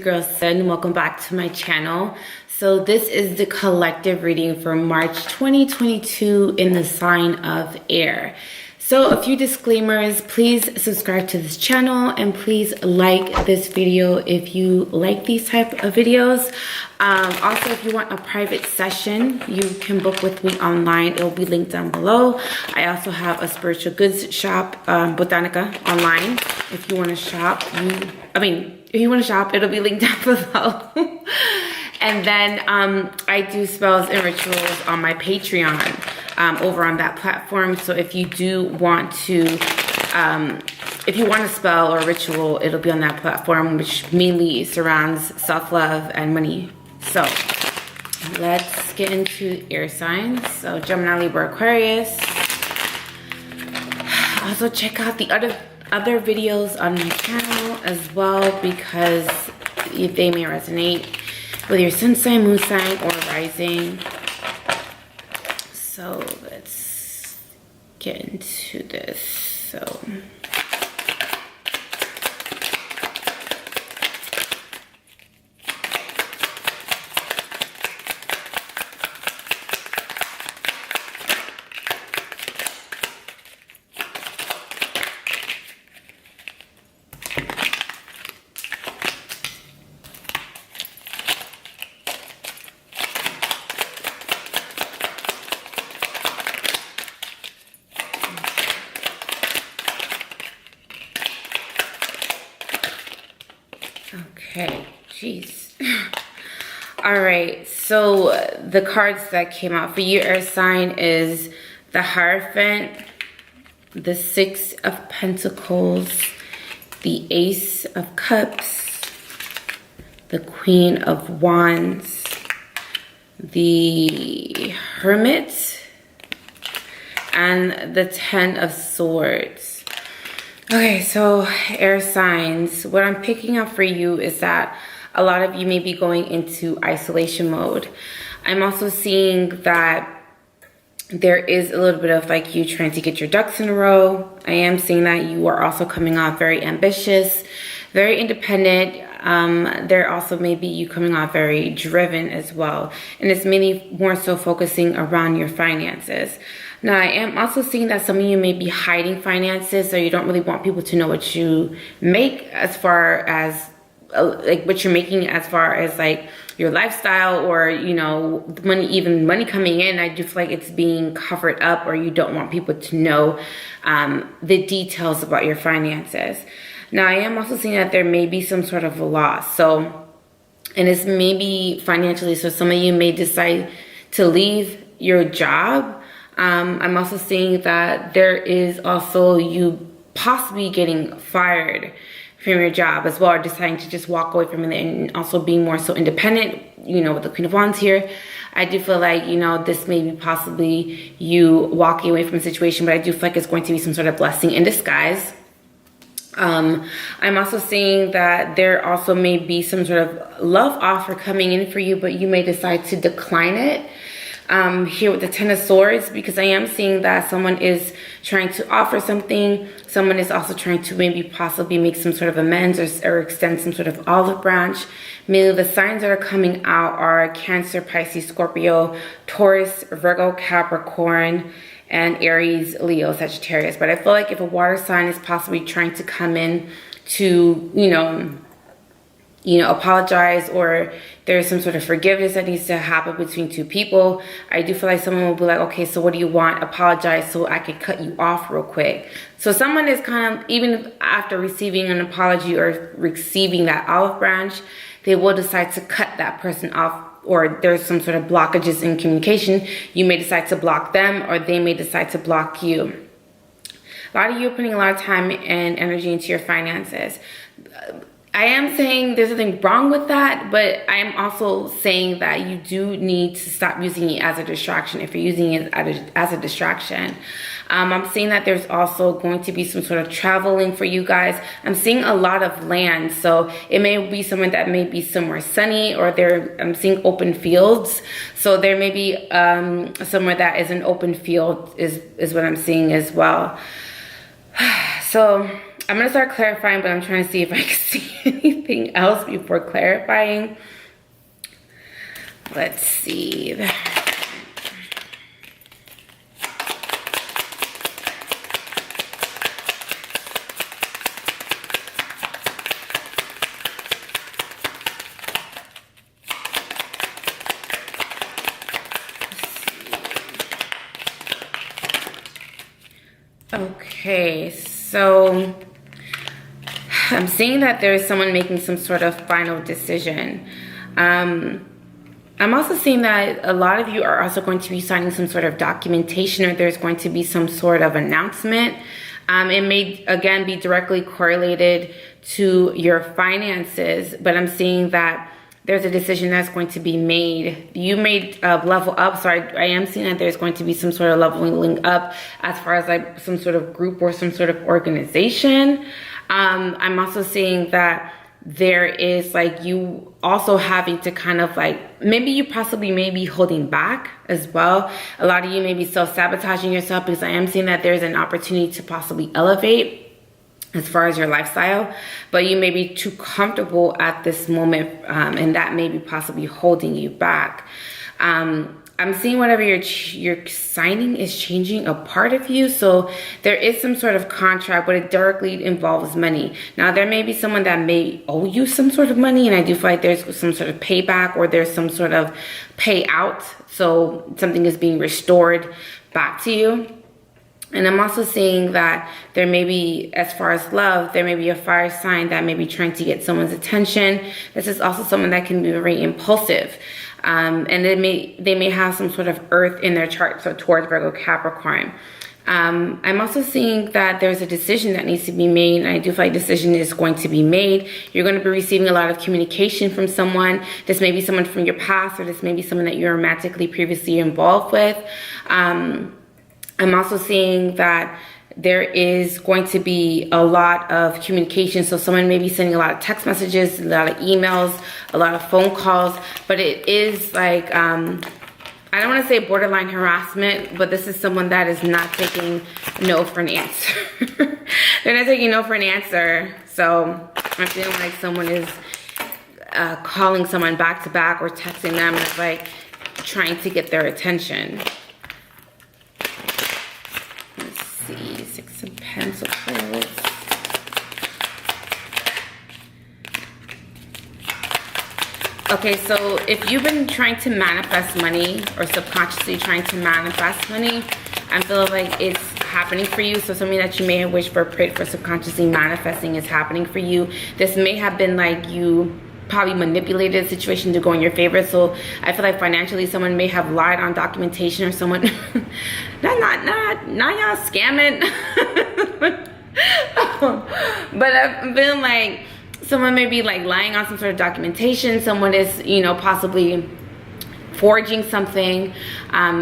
girl Cyn. Welcome back to my channel. So this is the collective reading for March 2022 in the sign of air. So a few disclaimers: please subscribe to this channel and please like this video if you like these type of videos. Also, if you want a private session, you can book with me online. It will be linked down below. I also have a spiritual goods shop, Botanica, online. If you want to shop, if you want to shop, it'll be linked down below. And then I do spells and rituals on my Patreon over on that platform. So if you do want to, if you want a spell or a ritual, it'll be on that platform, which mainly surrounds self-love and money. So let's get into air signs. So Gemini, Libra, Aquarius. Also check out the other videos on my channel as well, because they may resonate with your sun sign, moon sign, or rising. So let's get into this. So okay, jeez. All right, so the cards that came out for you, air sign, is the Hierophant, the Six of Pentacles, the Ace of Cups, the Queen of Wands, the Hermit, and the Ten of Swords. Okay, so air signs, what I'm picking up for you is that a lot of you may be going into isolation mode. I'm also seeing that there is a little bit of like you trying to get your ducks in a row. I am seeing that you are also coming off very ambitious, very independent. There also may be you coming off very driven as well. And it's mainly more so focusing around your finances. Now, I am also seeing that some of you may be hiding finances, so you don't really want people to know what you make as far as like what you're making as far as like your lifestyle, or you know, money, even money coming in. I do feel like it's being covered up, or you don't want people to know the details about your finances. Now, I am also seeing that there may be some sort of a loss. So, and it's maybe financially. So some of you may decide to leave your job. I'm also seeing that there is also you possibly getting fired from your job as well, or deciding to just walk away from it, and also being more so independent, you know, with the Queen of Wands here. I do feel like, you know, this may be possibly you walking away from a situation, but I do feel like it's going to be some sort of blessing in disguise. I'm also seeing that there also may be some sort of love offer coming in for you, but you may decide to decline it. Here with the Ten of Swords, because I am seeing that someone is trying to offer something. Someone is also trying to maybe possibly make some sort of amends, or extend some sort of olive branch. Mainly the signs that are coming out are Cancer, Pisces, Scorpio, Taurus, Virgo, Capricorn, and Aries, Leo, Sagittarius. But I feel like if a water sign is possibly trying to come in to, you know, apologize, or there's some sort of forgiveness that needs to happen between two people, I do feel like someone will be like, okay, so what do you want? Apologize so I can cut you off real quick. So someone is kind of, even after receiving an apology or receiving that olive branch, they will decide to cut that person off, or there's some sort of blockages in communication. You may decide to block them, or they may decide to block you. A lot of you are putting a lot of time and energy into your finances. I am saying there's nothing wrong with that, but I am also saying that you do need to stop using it as a distraction if you're using it as a distraction. I'm seeing that there's also going to be some sort of traveling for you guys. I'm seeing a lot of land, so it may be someone that may be somewhere sunny, or I'm seeing open fields. So there may be somewhere that is an open field is what I'm seeing as well. So I'm going to start clarifying, but I'm trying to see if I can see anything else before clarifying. Let's see. Okay, so I'm seeing that there's someone making some sort of final decision. I'm also seeing that a lot of you are also going to be signing some sort of documentation, or there's going to be some sort of announcement. It may, again, be directly correlated to your finances, but I'm seeing that there's a decision that's going to be made. You may level up. So I am seeing that there's going to be some sort of leveling up as far as like some sort of group or some sort of organization. I'm also seeing that there is like you also having to kind of like, maybe you possibly may be holding back as well. A lot of you may be self-sabotaging yourself, because I am seeing that there's an opportunity to possibly elevate as far as your lifestyle, but you may be too comfortable at this moment, and that may be possibly holding you back. I'm seeing whatever you're signing is changing a part of you. So there is some sort of contract, but it directly involves money. Now, there may be someone that may owe you some sort of money, and I do feel like there's some sort of payback, or there's some sort of payout. So something is being restored back to you. And I'm also seeing that there may be, as far as love, there may be a fire sign that may be trying to get someone's attention. This is also someone that can be very impulsive. And they may have some sort of earth in their chart, so towards Virgo, Capricorn. I'm also seeing that there's a decision that needs to be made, and I do feel like decision is going to be made. You're going to be receiving a lot of communication from someone. This may be someone from your past, or this may be someone that you're romantically previously involved with. I'm also seeing that there is going to be a lot of communication. So someone may be sending a lot of text messages, a lot of emails, a lot of phone calls, but it is like, I don't want to say borderline harassment, but this is someone that is not taking no for an answer. They're not taking no for an answer. So I'm feeling like someone is calling someone back to back, or texting them. It's like trying to get their attention. See, Six of Pentacles. Okay, so if you've been trying to manifest money, or subconsciously trying to manifest money, I feel like it's happening for you. So something that you may have wished for, prayed for, subconsciously manifesting is happening for you. This may have been like you probably manipulated the situation to go in your favor. So I feel like financially someone may have lied on documentation, or someone not y'all scamming. But I've been like someone may be like lying on some sort of documentation. Someone is, you know, possibly forging something,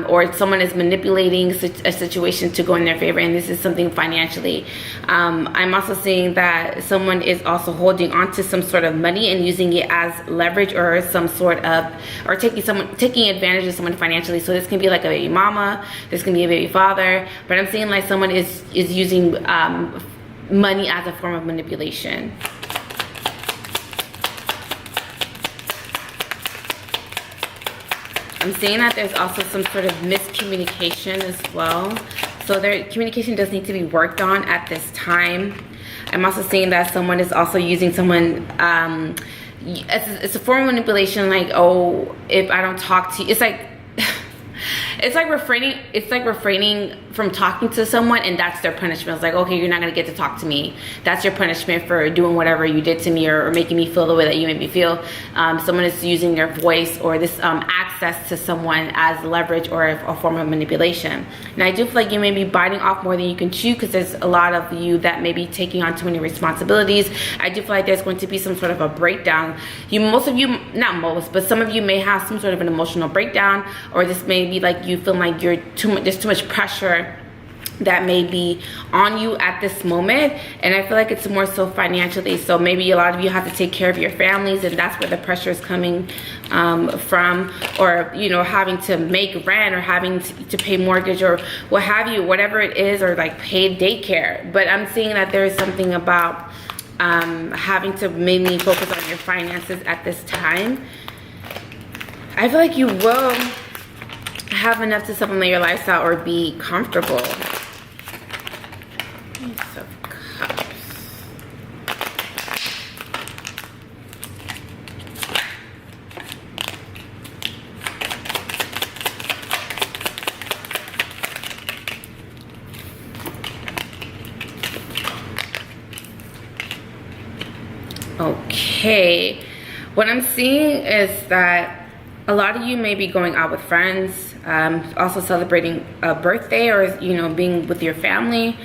or someone is manipulating a situation to go in their favor, and this is something financially. I'm also seeing that someone is also holding on to some sort of money and using it as leverage, or some sort of, or taking advantage of someone financially. So this can be like a baby mama, this can be a baby father, but I'm seeing like someone is using money as a form of manipulation. I'm seeing that there's also some sort of miscommunication as well. So their communication does need to be worked on at this time. I'm also seeing that someone is also using someone, it's a form of manipulation, like, oh, if I don't talk to you, it's like refraining from talking to someone, and that's their punishment. It's like, okay, you're not gonna get to talk to me. That's your punishment for doing whatever you did to me, or making me feel the way that you made me feel. Someone is using their voice, or this access to someone as leverage, or a form of manipulation. And I do feel like you may be biting off more than you can chew, because there's a lot of you that may be taking on too many responsibilities. I do feel like there's going to be some sort of a breakdown. Most of you, not most, but some of you may have some sort of an emotional breakdown, or this may be like you feel like there's too much pressure that may be on you at this moment, and I feel like it's more so financially. So maybe a lot of you have to take care of your families, and that's where the pressure is coming from, or you know, having to make rent, or having to pay mortgage, or what have you, whatever it is, or like pay daycare. But I'm seeing that there is something about having to mainly focus on your finances at this time. I feel like you will have enough to supplement your lifestyle or be comfortable. Ace of Cups. Okay, what I'm seeing is that a lot of you may be going out with friends, also celebrating a birthday, or you know, being with your family.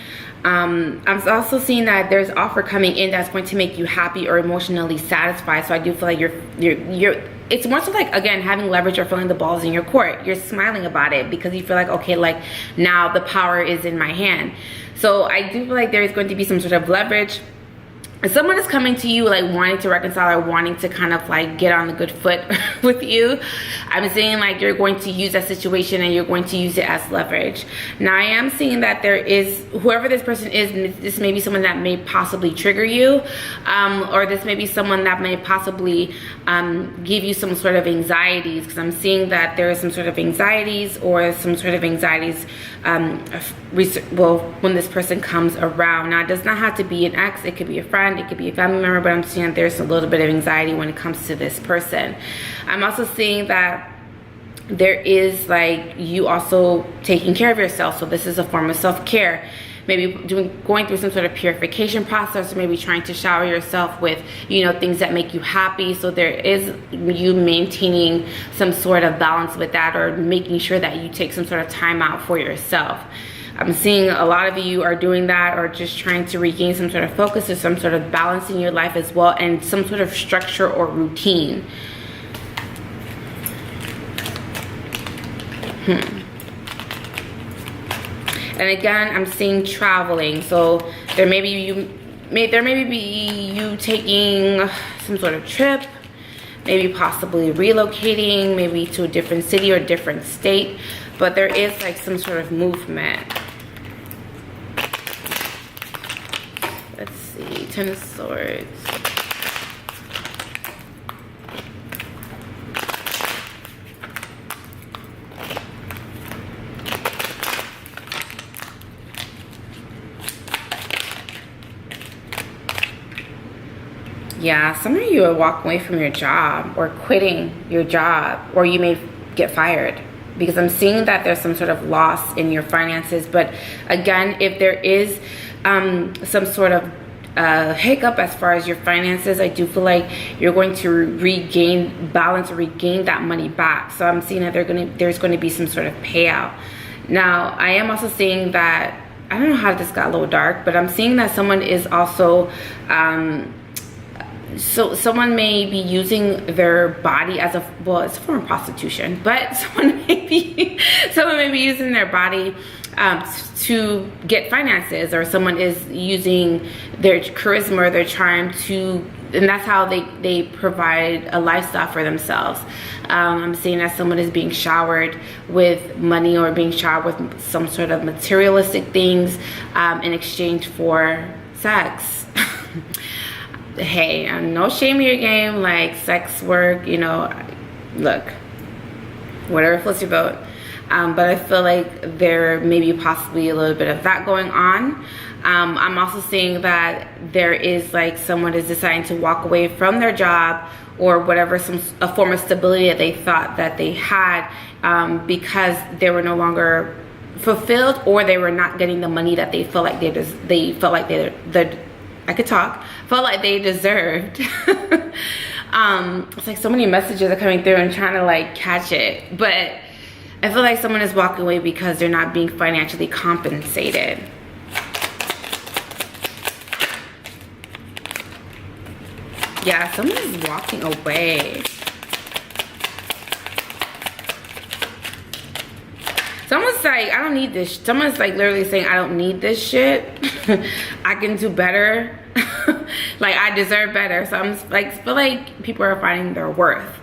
I'm also seeing that there's offer coming in that's going to make you happy or emotionally satisfied. So I do feel like you're it's more so like, again, having leverage or feeling the balls in your court. You're smiling about it because you feel like, okay, like now the power is in my hand. So I do feel like there is going to be some sort of leverage. If someone is coming to you like wanting to reconcile, or wanting to kind of like get on a good foot with you, I'm seeing like you're going to use that situation and you're going to use it as leverage. Now I am seeing that there is, whoever this person is, this may be someone that may possibly trigger you, or this may be someone that may possibly give you some sort of anxieties, because I'm seeing that there is some sort of anxieties, or some sort of anxieties well, when this person comes around. Now it does not have to be an ex, it could be a friend, it could be a family member, but I'm seeing that there's a little bit of anxiety when it comes to this person. I'm also seeing that there is like you also taking care of yourself. So this is a form of self-care. Maybe going through some sort of purification process, or maybe trying to shower yourself with, you know, things that make you happy. So there is you maintaining some sort of balance with that, or making sure that you take some sort of time out for yourself. I'm seeing a lot of you are doing that, or just trying to regain some sort of focus, or some sort of balance in your life as well, and some sort of structure or routine. And again, I'm seeing traveling. So there may be you taking some sort of trip, maybe possibly relocating, maybe to a different city or different state, but there is like some sort of movement. Let's see, Ten of Swords. Yeah, some of you are walking away from your job, or quitting your job, or you may get fired, because I'm seeing that there's some sort of loss in your finances. But again, if there is some sort of hiccup as far as your finances, I do feel like you're going to regain balance, or regain that money back. So I'm seeing that there's going to be some sort of payout. Now, I am also seeing that, I don't know how this got a little dark, but I'm seeing that someone is also so someone may be using their body as a, well, it's a form of prostitution, but someone may be using their body to get finances, or someone is using their charisma or their charm to, and that's how they provide a lifestyle for themselves. I'm seeing that someone is being showered with money, or being showered with some sort of materialistic things in exchange for sex. Hey, no shame in your game, like sex work, you know, look, whatever floats your boat. But I feel like there may be possibly a little bit of that going on. I'm also seeing that there is like someone is deciding to walk away from their job, or whatever, a form of stability that they thought that they had, because they were no longer fulfilled, or they were not getting the money that they felt like felt like they deserved. It's like so many messages are coming through and trying to like catch it, but I feel like someone is walking away because they're not being financially compensated. Yeah, someone is walking away. Someone's like, I don't need this. Someone's like literally saying, I don't need this shit. I can do better. Like, I deserve better. So I'm like, feel like people are finding their worth.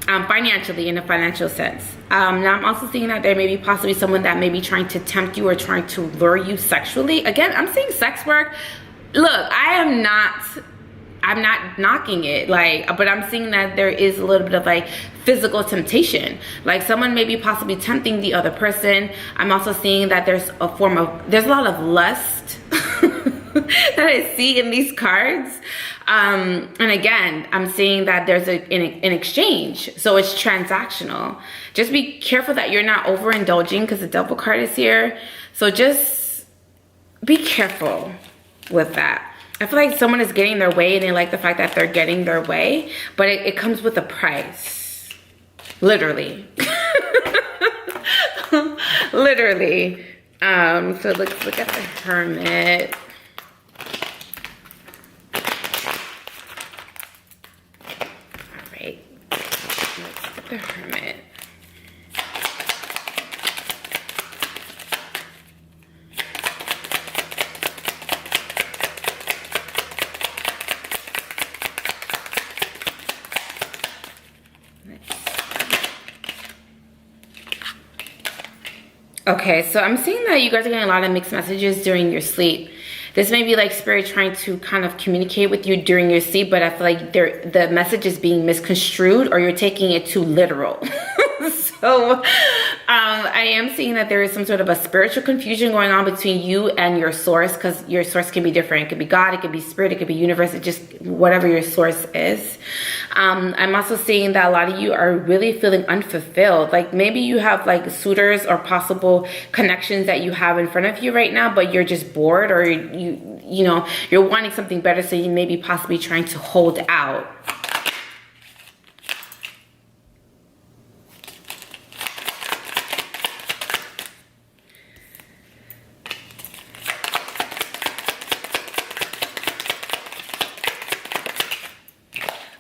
Financially, in a financial sense. Now I'm also seeing that there may be possibly someone that may be trying to tempt you or trying to lure you sexually. Again, I'm seeing sex work. Look, I'm not knocking it, like, but I'm seeing that there is a little bit of like physical temptation. Like, someone may be possibly tempting the other person. I'm also seeing that there's a lot of lust that I see in these cards. And again, I'm seeing that there's an exchange, so it's transactional. Just be careful that you're not overindulging, because the devil card is here. So just be careful with that. I feel like someone is getting their way and they like the fact that they're getting their way, but it comes with a price. Literally. Literally. So let's look at the Hermit. Alright. Let's look at the Hermit. Okay, so I'm seeing that you guys are getting a lot of mixed messages during your sleep. This may be like spirit trying to kind of communicate with you during your sleep, but I feel like the message is being misconstrued, or you're taking it too literal. So I am seeing that there is some sort of a spiritual confusion going on between you and your source, because your source can be different. It could be God, it could be spirit, it could be universe, it just whatever your source is. I'm also seeing that a lot of you are really feeling unfulfilled. Like, maybe you have like suitors or possible connections that you have in front of you right now, but you're just bored, or you know, you're wanting something better, so you may be possibly trying to hold out.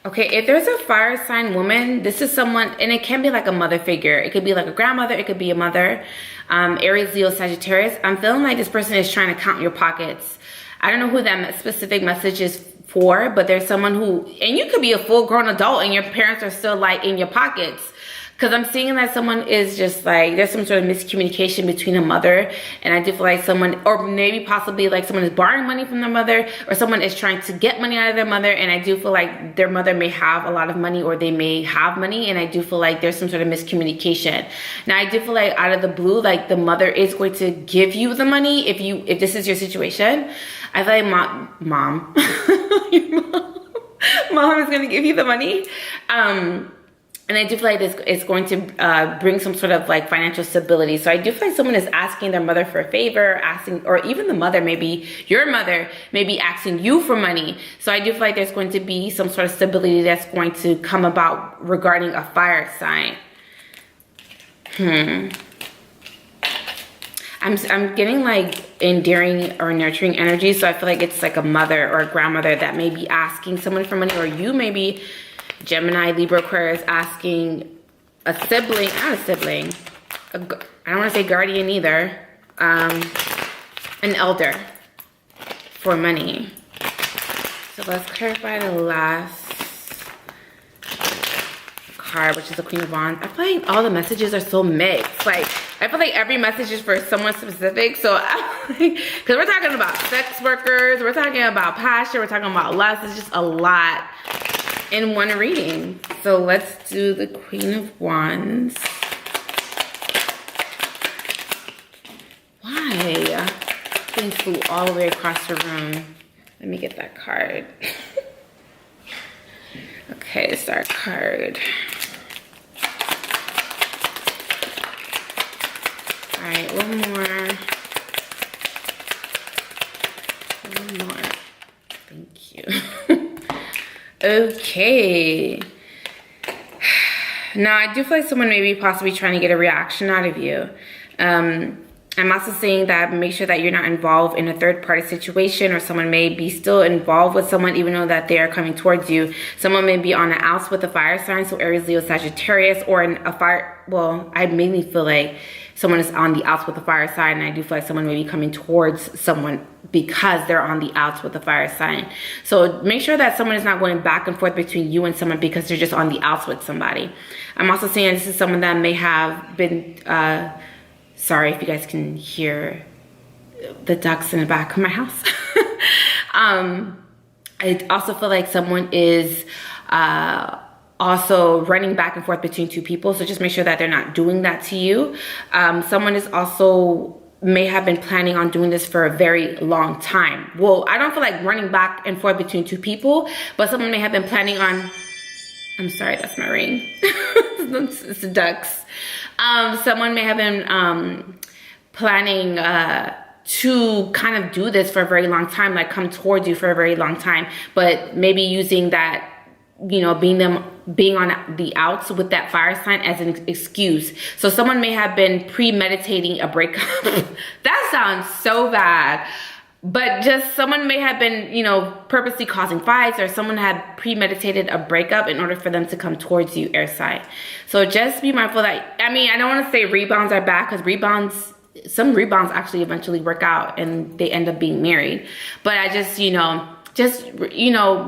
Okay, if there's a fire sign woman, this is someone, and it can be like a mother figure. It could be like a grandmother, it could be a mother. Aries, Leo, Sagittarius. I'm feeling like this person is trying to count your pockets. I don't know who that specific message is for, but there's someone who, and you could be a full-grown adult and your parents are still like in your pockets. Because I'm seeing that someone is just like, there's some sort of miscommunication between a mother, and I do feel like someone, or maybe possibly like someone is borrowing money from their mother, or someone is trying to get money out of their mother, and I do feel like their mother may have a lot of money, or they may have money, and I do feel like there's some sort of miscommunication. Now, I do feel like out of the blue, like the mother is going to give you the money if this is your situation. I feel like mom is going to give you the money. And I do feel like this is going to bring some sort of like financial stability. So I do feel like someone is asking their mother for a favor, or even the mother, maybe your mother may be asking you for money. So I do feel like there's going to be some sort of stability that's going to come about regarding a fire sign. I'm getting like endearing or nurturing energy. So I feel like it's like a mother or a grandmother that may be asking someone for money, or you may be Gemini, Libra, Aquarius asking a sibling, not a sibling, I don't want to say guardian either, an elder for money. So let's clarify the last card, which is the Queen of Wands. I feel like all the messages are so mixed. Like, I feel like every message is for someone specific. So, because we're talking about sex workers, we're talking about passion, we're talking about lust. It's just a lot in one reading. So let's do the Queen of Wands. Why? Thing flew all the way across the room. Let me get that card. Okay, it's our card. All right, one more. One more. Thank you. Okay. Now, I do feel like someone may be possibly trying to get a reaction out of you. I'm also saying that make sure that you're not involved in a third-party situation, or someone may be still involved with someone even though that they are coming towards you. Someone may be on the outs with a fire sign, so Aries, Leo, Sagittarius, or in a fire, well, I mainly feel like someone is on the outs with a fire sign, and I do feel like someone may be coming towards someone because they're on the outs with a fire sign. So make sure that someone is not going back and forth between you and someone because they're just on the outs with somebody. I'm also saying this is someone that may have been, sorry if you guys can hear the ducks in the back of my house. I also feel like someone is also running back and forth between two people. So just make sure that they're not doing that to you. Someone is also may have been planning on doing this for a very long time. Well, I don't feel like running back and forth between two people, but someone may have been planning on, I'm sorry, that's my ring. It's the ducks. Someone may have been planning to kind of do this for a very long time, like come towards you for a very long time, but maybe using that, you know, being on the outs with that fire sign as an excuse. So someone may have been premeditating a breakup. That sounds so bad. But just someone may have been, you know, purposely causing fights, or someone had premeditated a breakup in order for them to come towards you, air sign. So just be mindful that, I mean, I don't want to say rebounds are bad, because some rebounds actually eventually work out and they end up being married. But I just, you know,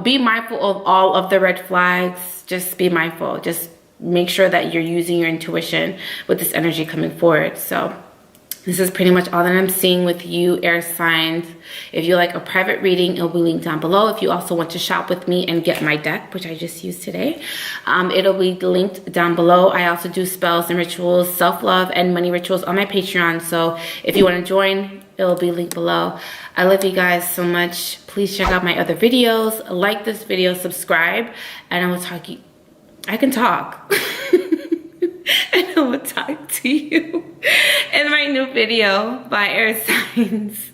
be mindful of all of the red flags. Just be mindful. Just make sure that you're using your intuition with this energy coming forward. So this is pretty much all that I'm seeing with you, air signs. If you like a private reading, it'll be linked down below. If you also want to shop with me and get my deck, which I just used today, it'll be linked down below. I also do spells and rituals, self-love and money rituals on my Patreon. So if you want to join, it'll be linked below. I love you guys so much. Please check out my other videos. Like this video, subscribe, and I will talk to you. I can talk. And I will talk to you in my new video by air signs.